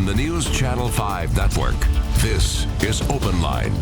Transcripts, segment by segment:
on the News Channel 5 network. This is Open Line.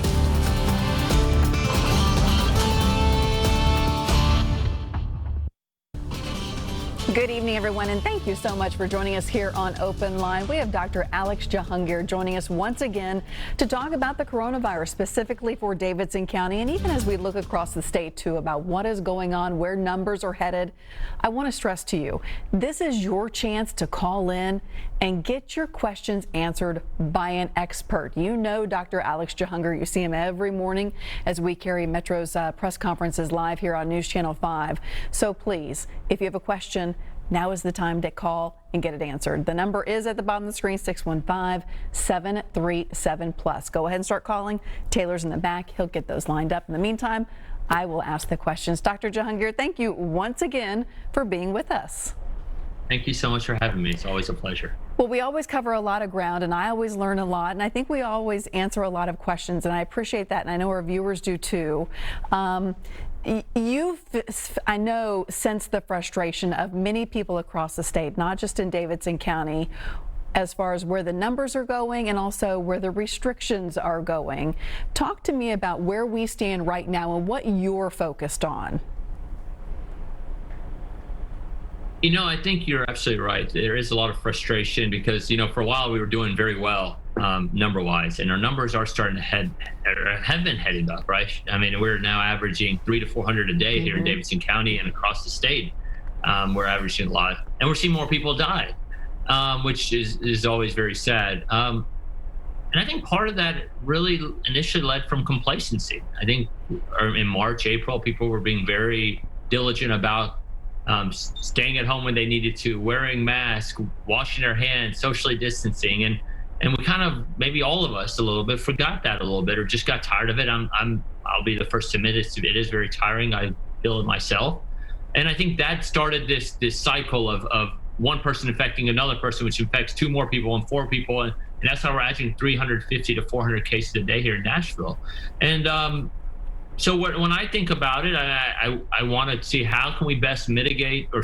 Good evening, everyone, and thank you so much for joining us here on Open Line. We have Dr. Alex Jahangir joining us once again to talk about the coronavirus, specifically for Davidson County, and even as we look across the state, too, about what is going on, where numbers are headed. I want to stress to you, this is your chance to call in and get your questions answered by an expert. You know Dr. Alex Jahangir. You see him every morning as we carry Metro's press conferences live here on News Channel 5. So please, if you have a question, now is the time to call and get it answered. The number is at the bottom of the screen, 615-737-PLUS. Go ahead and start calling. Taylor's in the back. He'll get those lined up. In the meantime, I will ask the questions. Dr. Jahangir, thank you once again for being with us. Thank you so much for having me. It's always a pleasure. Well, we always cover a lot of ground, and I always learn a lot, and I think we always answer a lot of questions, and I appreciate that, and I know our viewers do too. You've, I know, sensed the frustration of many people across the state, not just in Davidson County, as far as where the numbers are going and also where the restrictions are going. Talk to me about where we stand right now and what you're focused on. You know, I think you're absolutely right. There is a lot of frustration because, you know, for a while we were doing very well number-wise, and our numbers are starting to have been heading up, right? I mean, we're now averaging 300 to 400 a day here in Davidson County and across the state. We're averaging a lot, and we're seeing more people die, which is always very sad. And I think part of that really initially led from complacency. I think in March, April, people were being very diligent about staying at home when they needed to, wearing masks, washing their hands, socially distancing, and we kind of, maybe all of us a little bit, forgot that a little bit or just got tired of it. I'll be the first to admit it is very tiring. I feel it myself, and I think that started this cycle of one person infecting another person, which infects two more people and four people, and that's how we're averaging 350 to 400 cases a day here in Nashville, and so when I think about it, I want to see how can we best mitigate or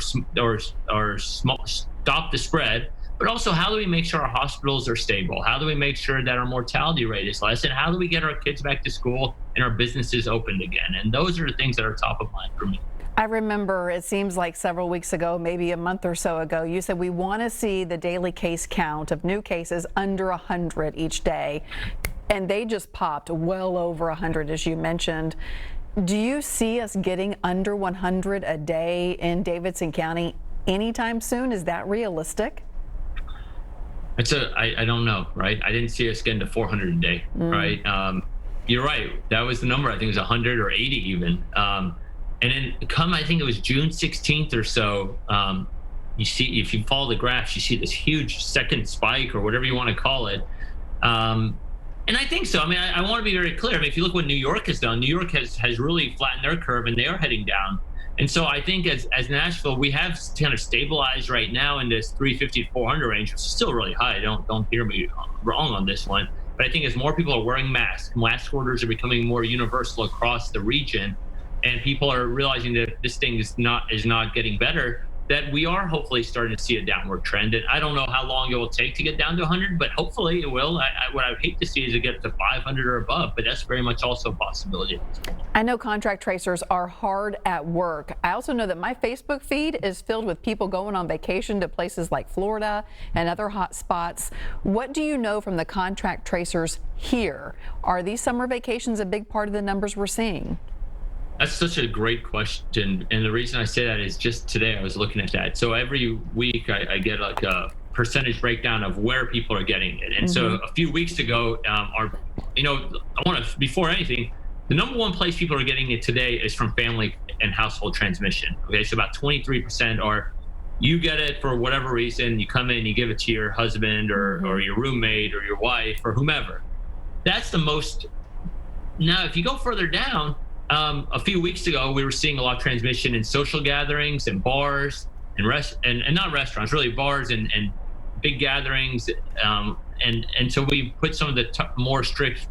stop the spread, but also how do we make sure our hospitals are stable? How do we make sure that our mortality rate is less? And how do we get our kids back to school and our businesses opened again? And those are the things that are top of mind for me. I remember it seems like several weeks ago, maybe a month or so ago, you said we want to see the daily case count of new cases under 100 each day. And they just popped well over 100, as you mentioned. Do you see us getting under 100 a day in Davidson County anytime soon? Is that realistic? I don't know, right? I didn't see us getting to 400 a day, right? You're right. That was the number. I think it was 100 or 80 even. And then I think it was June 16th or so, you see, if you follow the graphs, you see this huge second spike or whatever you want to call it. And I think so. I mean, I want to be very clear. I mean, if you look what New York has done, New York has really flattened their curve and they are heading down. And so I think as Nashville, we have kind of stabilized right now in this 350 to 400 range, which is still really high. Don't hear me wrong on this one. But I think as more people are wearing masks, mask orders are becoming more universal across the region, and people are realizing that this thing is not getting better, that we are hopefully starting to see a downward trend. And I don't know how long it will take to get down to 100, but hopefully it will. What I would hate to see is it get to 500 or above, but that's very much also a possibility. I know contract tracers are hard at work. I also know that my Facebook feed is filled with people going on vacation to places like Florida and other hot spots. What do you know from the contract tracers here? Are these summer vacations a big part of the numbers we're seeing? That's such a great question. And the reason I say that is just today I was looking at that. So every week I get like a percentage breakdown of where people are getting it. And so a few weeks ago, before anything, the number one place people are getting it today is from family and household transmission. Okay, so about 23% are, you get it for whatever reason, you come in, you give it to your husband or your roommate or your wife or whomever. That's the most. Now, if you go further down, a few weeks ago, we were seeing a lot of transmission in social gatherings and bars and not restaurants, really bars and big gatherings. And so we put some of the more strict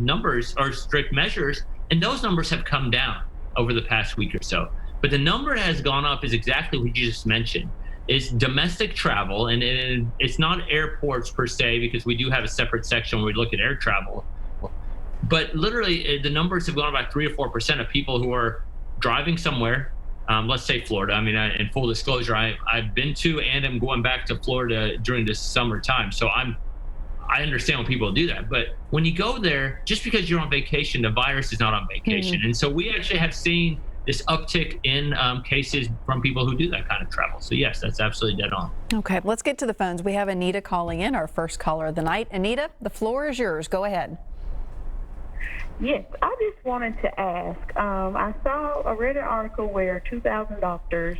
numbers or strict measures, and those numbers have come down over the past week or so. But the number that has gone up is exactly what you just mentioned. is domestic travel, and it's not airports per se, because we do have a separate section where we look at air travel. But literally, the numbers have gone about 3 or 4% of people who are driving somewhere. Let's say Florida. I mean, in full disclosure, I've been to and am going back to Florida during this summertime. So I understand when people do that. But when you go there, just because you're on vacation, the virus is not on vacation. And so we actually have seen this uptick in cases from people who do that kind of travel. So yes, that's absolutely dead on. Okay, let's get to the phones. We have Anita calling in, our first caller of the night. Anita, the floor is yours. Go ahead. Yes, I just wanted to ask. I read an article where 2,000 doctors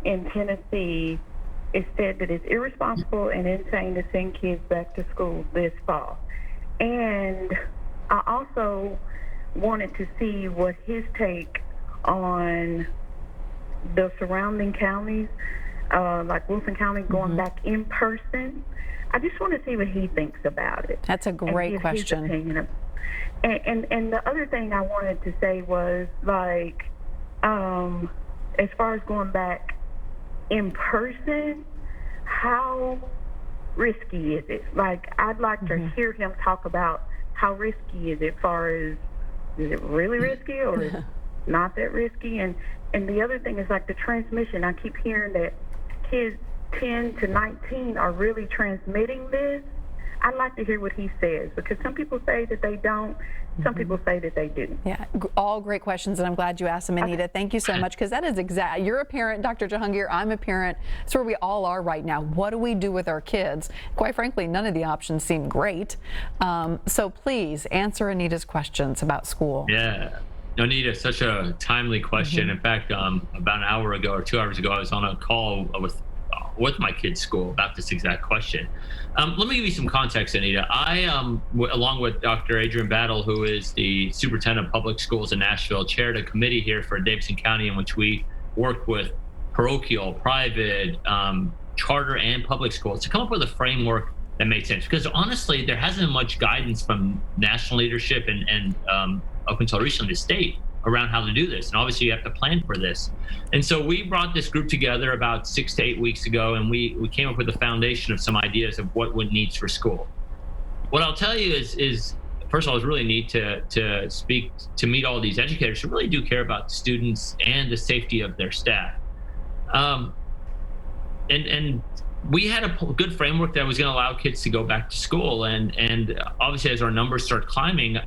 in Tennessee, it said that it's irresponsible and insane to send kids back to school this fall. And I also wanted to see what his take on the surrounding counties, like Wilson County, going back in person. I just want to see what he thinks about it. That's a great question. His opinion. And the other thing I wanted to say was, like, as far as going back in person, how risky is it? Like, I'd like to hear him talk about how risky is it, far as, is it really risky or is it not that risky? And the other thing is, like, the transmission. I keep hearing that kids 10 to 19 are really transmitting this. I'd like to hear what he says, because some people say that they don't, some people say that they do. Yeah, all great questions, and I'm glad you asked them, Anita. Thank you so much, because that is exact. You're a parent, Dr. Jahangir. I'm a parent. It's where we all are right now. What do we do with our kids? Quite frankly, none of the options seem great. So please answer Anita's questions about school. Yeah. Anita, such a timely question. In fact, about an hour ago or 2 hours ago, I was on a call with my kid's school about this exact question. Let me give you some context, Anita. I, along with Dr. Adrian Battle, who is the superintendent of public schools in Nashville, chaired a committee here for Davidson County in which we worked with parochial, private, charter, and public schools to come up with a framework that made sense. Because honestly, there hasn't been much guidance from national leadership and up until recently, the state, around how to do this. And obviously you have to plan for this. And so we brought this group together about 6 to 8 weeks ago, and we came up with a foundation of some ideas of what one needs for school. What I'll tell you is first of all, it's really neat to meet all these educators who really do care about students and the safety of their staff. And we had a good framework that was going to allow kids to go back to school. And obviously as our numbers start climbing,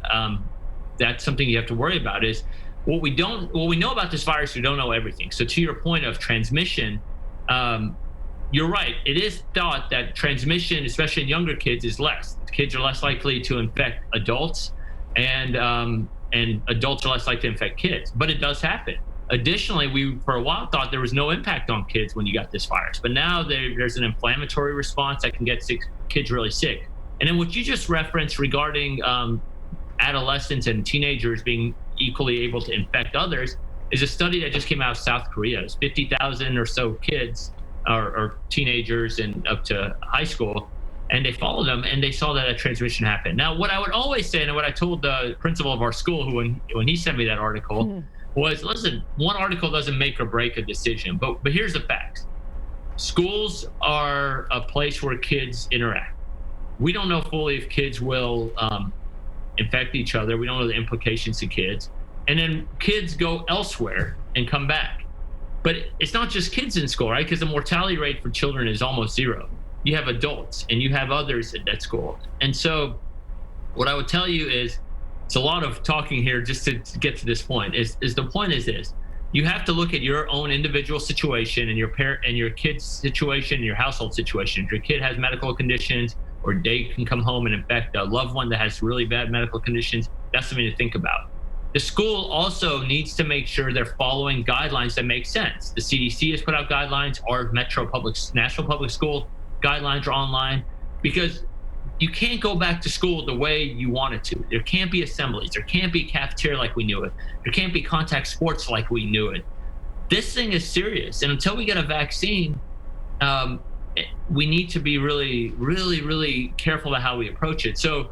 that's something you have to worry about. Is what we know about this virus, we don't know everything. So to your point of transmission, you're right. It is thought that transmission, especially in younger kids, is less. Kids are less likely to infect adults, and adults are less likely to infect kids. But it does happen. Additionally, we for a while thought there was no impact on kids when you got this virus, but now there's an inflammatory response that can get kids really sick. And then what you just referenced regarding adolescents and teenagers being equally able to infect others is a study that just came out of South Korea. It's 50,000 or so kids or teenagers and up to high school, and they followed them and they saw that a transmission happened. Now, what I would always say, and what I told the principal of our school, who when he sent me that article, was, listen, one article doesn't make or break a decision, but here's the facts. Schools are a place where kids interact. We don't know fully if kids will infect each other. We don't know the implications to kids. And then kids go elsewhere and come back. But it's not just kids in school, right? Because the mortality rate for children is almost zero. You have adults and you have others at school. And so what I would tell you is, it's a lot of talking here just to get to this point, is the point is this: you have to look at your own individual situation and your parent and your kid's situation and your household situation. If your kid has medical conditions, or they can come home and infect a loved one that has really bad medical conditions, that's something to think about. The school also needs to make sure they're following guidelines that make sense. The CDC has put out guidelines. Our National Public School guidelines are online, because you can't go back to school the way you want it to. There can't be assemblies. There can't be cafeteria like we knew it. There can't be contact sports like we knew it. This thing is serious. And until we get a vaccine, we need to be really, really, really careful about how we approach it. So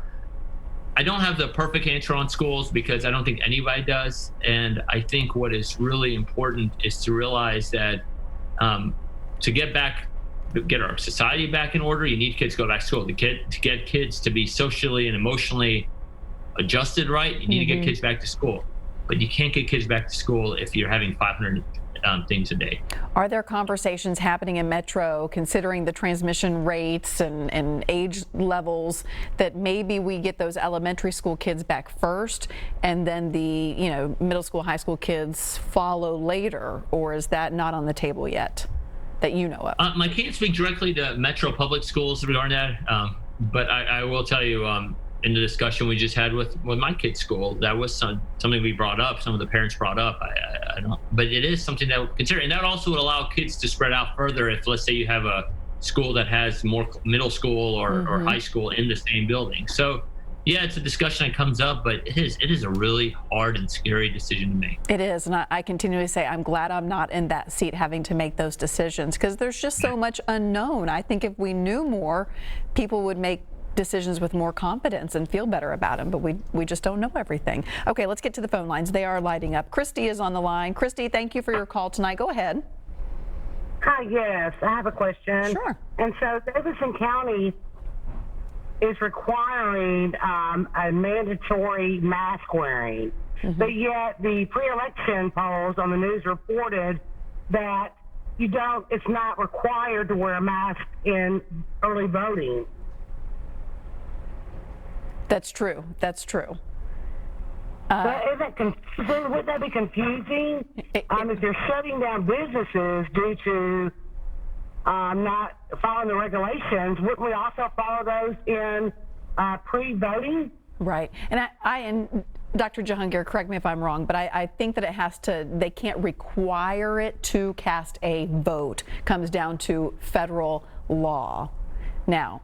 I don't have the perfect answer on schools, because I don't think anybody does. And I think what is really important is to realize that to get our society back in order, you need kids to go back to school. To get kids to be socially and emotionally adjusted right, you need to get kids back to school. But you can't get kids back to school if you're having 500 things a day. Are there conversations happening in Metro, considering the transmission rates and age levels, that maybe we get those elementary school kids back first and then the middle school, high school kids follow later? Or is that not on the table yet that you know of? I can't speak directly to Metro Public Schools regarding that, but I will tell you, in the discussion we just had with my kid's school, that was something we brought up, some of the parents brought up. I don't, but it is something that we'll consider, and that also would allow kids to spread out further. If, let's say, you have a school that has more middle school or high school in the same building. So yeah, it's a discussion that comes up, but it is a really hard and scary decision to make. It is, and I continually say I'm glad I'm not in that seat having to make those decisions, because there's just so much unknown. I think if we knew more, people would make decisions with more confidence and feel better about them, but we just don't know everything. Okay, let's get to the phone lines. They are lighting up. Christy is on the line. Christy, thank you for your call tonight. Go ahead. Hi, yes, I have a question. Sure. And so Davidson County is requiring a mandatory mask wearing, but yet the pre-election polls on the news reported that it's not required to wear a mask in early voting. That's true. That's true. Wouldn't that be confusing? If you're shutting down businesses due to not following the regulations, wouldn't we also follow those in pre-voting? Right. And Dr. Jahangir, correct me if I'm wrong, but I think that they can't require it to cast a vote. Comes down to federal law. Now,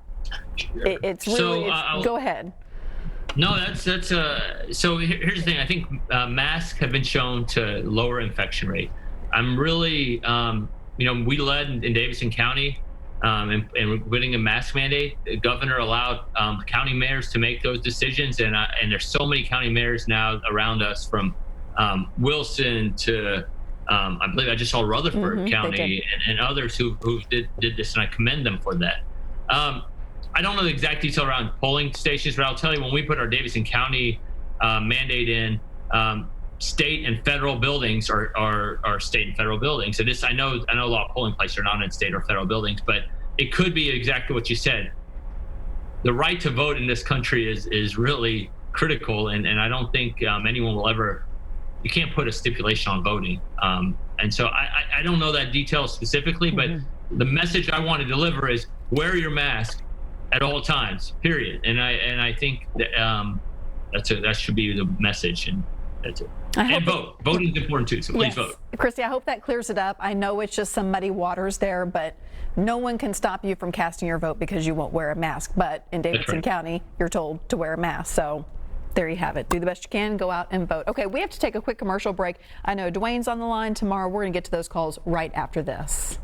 it's really, go ahead. No, that's so here's the thing. I think masks have been shown to lower infection rate. I'm really, we led in Davidson County and winning a mask mandate. The governor allowed county mayors to make those decisions, and there's so many county mayors now around us, from Wilson to I believe I just saw Rutherford County and others who did this, and I commend them for that. I don't know the exact detail around polling stations, but I'll tell you, when we put our Davidson County mandate in, state and federal buildings are state and federal buildings. So I know a lot of polling places are not in state or federal buildings, but it could be exactly what you said. The right to vote in this country is really critical, and I don't think anyone will ever. You can't put a stipulation on voting, and so I don't know that detail specifically, but the message I want to deliver is wear your mask at all times, period. And I think that that should be the message, and that's it. And vote. Voting is important too, so please vote. Christy, I hope that clears it up. I know it's just some muddy waters there, but no one can stop you from casting your vote because you won't wear a mask. But in Davidson County, you're told to wear a mask. So there you have it. Do the best you can. Go out and vote. Okay, we have to take a quick commercial break. I know Dwayne's on the line tomorrow. We're going to get to those calls right after this.